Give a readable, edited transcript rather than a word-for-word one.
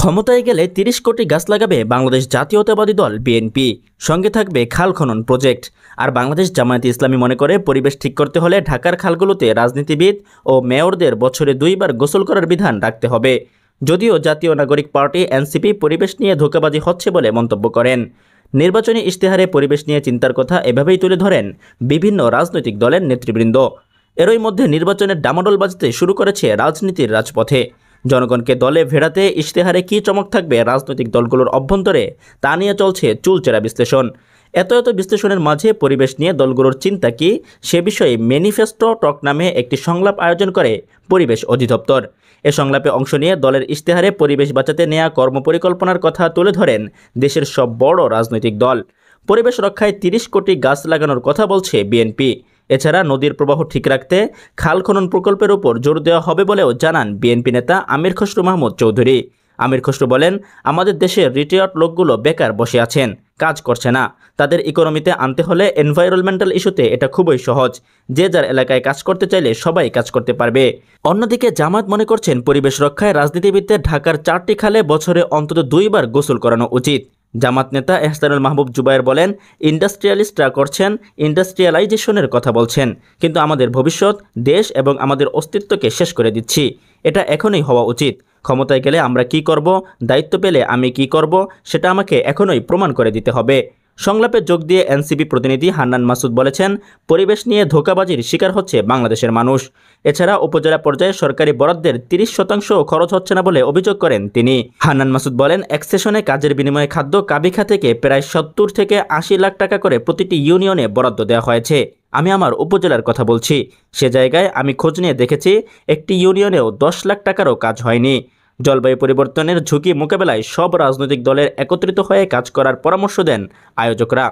ক্ষমতায় গেলে ৩০ কোটি গাছ লাগাবে বাংলাদেশ জাতীয়তাবাদী দল বিএনপি। সঙ্গে থাকবে খাল খনন প্রজেক্ট। আর বাংলাদেশ জামায়াতে ইসলামী মনে করে পরিবেশ ঠিক করতে হলে ঢাকার খালগুলোতে রাজনীতিবিদ ও মেয়রদের বছরে 2 বার গোসল করার বিধান রাখতে হবে। যদিও জাতীয় নাগরিক পার্টি এনসিপি পরিবেশ নিয়ে ধোঁকাবাজি হচ্ছে বলে মন্তব্য করেন। নির্বাচনী ইশতেহারে পরিবেশ নিয়ে চিন্তার কথা এভাবেই তুলে ধরেন বিভিন্ন রাজনৈতিক দলের নেতৃবৃন্দ। এরই মধ্যে নির্বাচনের ডামাডোল বাজতে শুরু করেছে রাজনীতির রাজপথে। জনগণকে দলে ভেড়াতে ইশতেহারে কী চমক থাকবে রাজনৈতিক দলগুলোর অভ্যন্তরে, তা নিয়ে চলছে চুলচেরা বিশ্লেষণ। এত বিশ্লেষণের মাঝে পরিবেশ নিয়ে দলগুলোর চিন্তা কী সে বিষয়ে ম্যানিফেস্টো টক নামে একটি সংলাপ আয়োজন করে পরিবেশ অধিদপ্তর। এ সংলাপে অংশ নিয়ে দলের ইশতেহারে পরিবেশ বাঁচাতে নেওয়া কর্মপরিকল্পনার কথা তুলে ধরেন দেশের সব বড় রাজনৈতিক দল। পরিবেশ রক্ষায় ৩০ কোটি গাছ লাগানোর কথা বলছে বিএনপি। এছাড়া নদীর প্রবাহ ঠিক রাখতে খাল খনন প্রকল্পের উপর জোর দেওয়া হবে বলেও জানান বিএনপি নেতা আমির খসরু মাহমুদ চৌধুরী। আমির খসরু বলেন, আমাদের দেশের রিটায়ার্ড লোকগুলো বেকার বসে আছেন, কাজ করছে না। তাদের ইকোনমিতে আনতে হলে এনভায়রনমেন্টাল ইস্যুতে এটা খুবই সহজ। যে যার এলাকায় কাজ করতে চাইলে সবাই কাজ করতে পারবে। অন্যদিকে জামায়াত মনে করছেন পরিবেশ রক্ষায় রাজনীতিবিদদের ঢাকার 4টি খালে বছরে অন্তত 2 বার গোসল করানো উচিত। জামাত নেতা এহসানুল মাহবুব জুবায়ের বলেন, ইন্ডাস্ট্রিয়ালিস্টরা করছেন ইন্ডাস্ট্রিয়ালাইজেশনের কথা বলছেন, কিন্তু আমাদের ভবিষ্যৎ, দেশ এবং আমাদের অস্তিত্বকে শেষ করে দিচ্ছি। এটা এখনই হওয়া উচিত। ক্ষমতায় গেলে আমরা কি করব, দায়িত্ব পেলে আমি কি করব, সেটা আমাকে এখনই প্রমাণ করে দিতে হবে। সংলাপে যোগ দিয়ে এনসিপি প্রতিনিধি হান্নান মাসুদ বলেছেন, পরিবেশ নিয়ে ধোঁকাবাজির শিকার হচ্ছে বাংলাদেশের মানুষ। এছাড়া উপজেলা পর্যায়ে সরকারি বরাদ্দের 30% খরচ হচ্ছে না বলে অভিযোগ করেন তিনি। হান্নান মাসুদ বলেন, এক সেশনে কাজের বিনিময়ে খাদ্য কাবিখা থেকে প্রায় 70 থেকে 80 লাখ টাকা করে প্রতিটি ইউনিয়নে বরাদ্দ দেওয়া হয়েছে। আমি আমার উপজেলার কথা বলছি। সে জায়গায় আমি খোঁজ নিয়ে দেখেছি একটি ইউনিয়নেও 10 লাখ টাকারও কাজ হয়নি। জলবায়ু পরিবর্তনের ঝুঁকি মোকাবেলায় সব রাজনৈতিক দলের একত্রিত হয়ে কাজ করার পরামর্শ দেন আয়োজকরা।